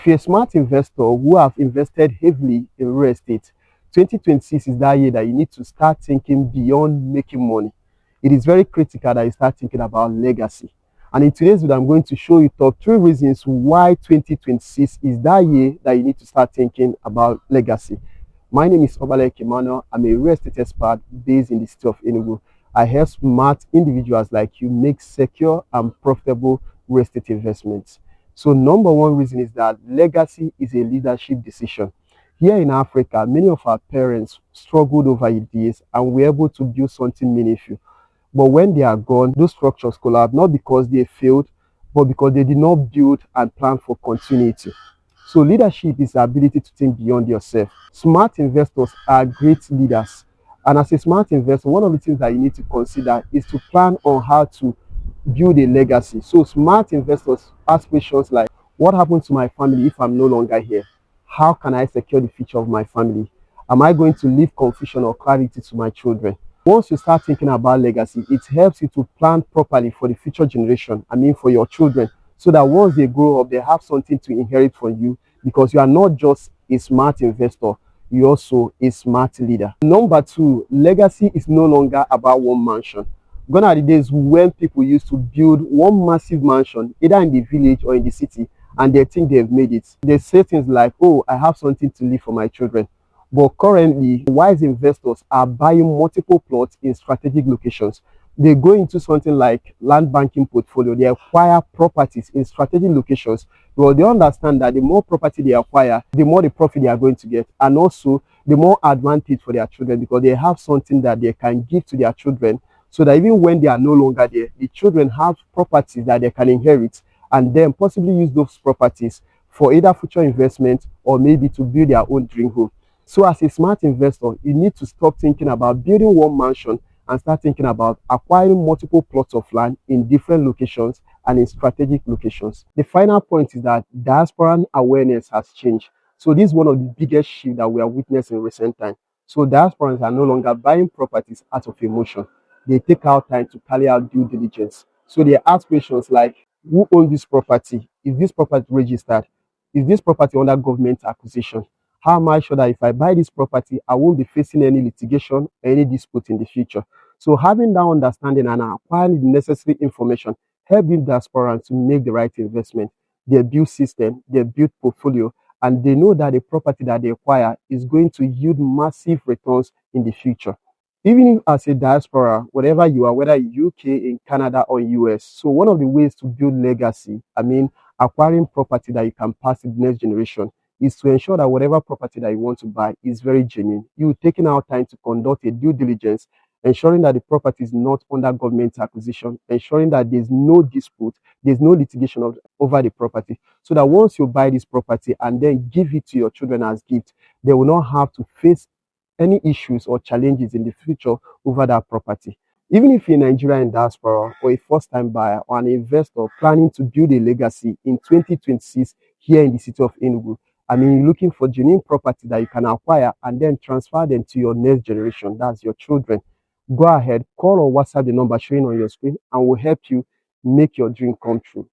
If you're a smart investor who have invested heavily in real estate, 2026 is that year that you need to start thinking beyond making money. It is very critical that you start thinking about legacy. And in today's video, I'm going to show you top 3 reasons why 2026 is that year that you need to start thinking about legacy. My name is Obalek Emmanuel. I'm a real estate expert based in the city of Enugu. I help smart individuals like you make secure and profitable real estate investments. So number one reason is that legacy is a leadership decision. Here in Africa, many of our parents struggled over years and were able to build something meaningful. But when they are gone, those structures collapse, not because they failed, but because they did not build and plan for continuity. So leadership is the ability to think beyond yourself. Smart investors are great leaders. And as a smart investor, one of the things that you need to consider is to plan on how to build a legacy. So smart investors ask questions like, what happens to my family if I'm no longer here? How can I secure the future of my family? Am I going to leave confusion or clarity to my children? Once you start thinking about legacy, it helps you to plan properly for the future generation, for your children, so that once they grow up, they have something to inherit from you, because you are not just a smart investor, you're also a smart leader. Number two, legacy is no longer about one mansion. Gone are the days when people used to build one massive mansion, either in the village or in the city, and they think they've made it. They say things like, oh, I have something to leave for my children. But currently, wise investors are buying multiple plots in strategic locations. They go into something like land banking portfolio. They acquire properties in strategic locations. Well, they understand that the more property they acquire, the more the profit they are going to get, and also the more advantage for their children, because they have something that they can give to their children, so that even when they are no longer there, the children have properties that they can inherit, and then possibly use those properties for either future investment or maybe to build their own dream home. So as a smart investor, you need to stop thinking about building one mansion and start thinking about acquiring multiple plots of land in different locations and in strategic locations. The final point is that diaspora awareness has changed. So this is one of the biggest shifts that we are witnessing in recent times. So diasporans are no longer buying properties out of emotion. They take out time to carry out due diligence. So they ask questions like, who owns this property? Is this property registered? Is this property under government acquisition? How am I sure that if I buy this property, I won't be facing any litigation or any dispute in the future? So having that understanding and acquiring the necessary information help the diasporans to make the right investment. They build system, they build portfolio, and they know that the property that they acquire is going to yield massive returns in the future. Even if as a diaspora, whatever you are, whether UK, in Canada or US, so one of the ways to build legacy, acquiring property that you can pass to the next generation, is to ensure that whatever property that you want to buy is very genuine. You taking out time to conduct a due diligence, ensuring that the property is not under government acquisition, ensuring that there's no dispute, there's no litigation over the property, so that once you buy this property and then give it to your children as gift, they will not have to face any issues or challenges in the future over that property. Even if you're a Nigerian diaspora or a first-time buyer or an investor planning to build a legacy in 2026 here in the city of Enugu, you're looking for genuine property that you can acquire and then transfer them to your next generation, that's your children, go ahead, call or WhatsApp the number showing on your screen, and we'll help you make your dream come true.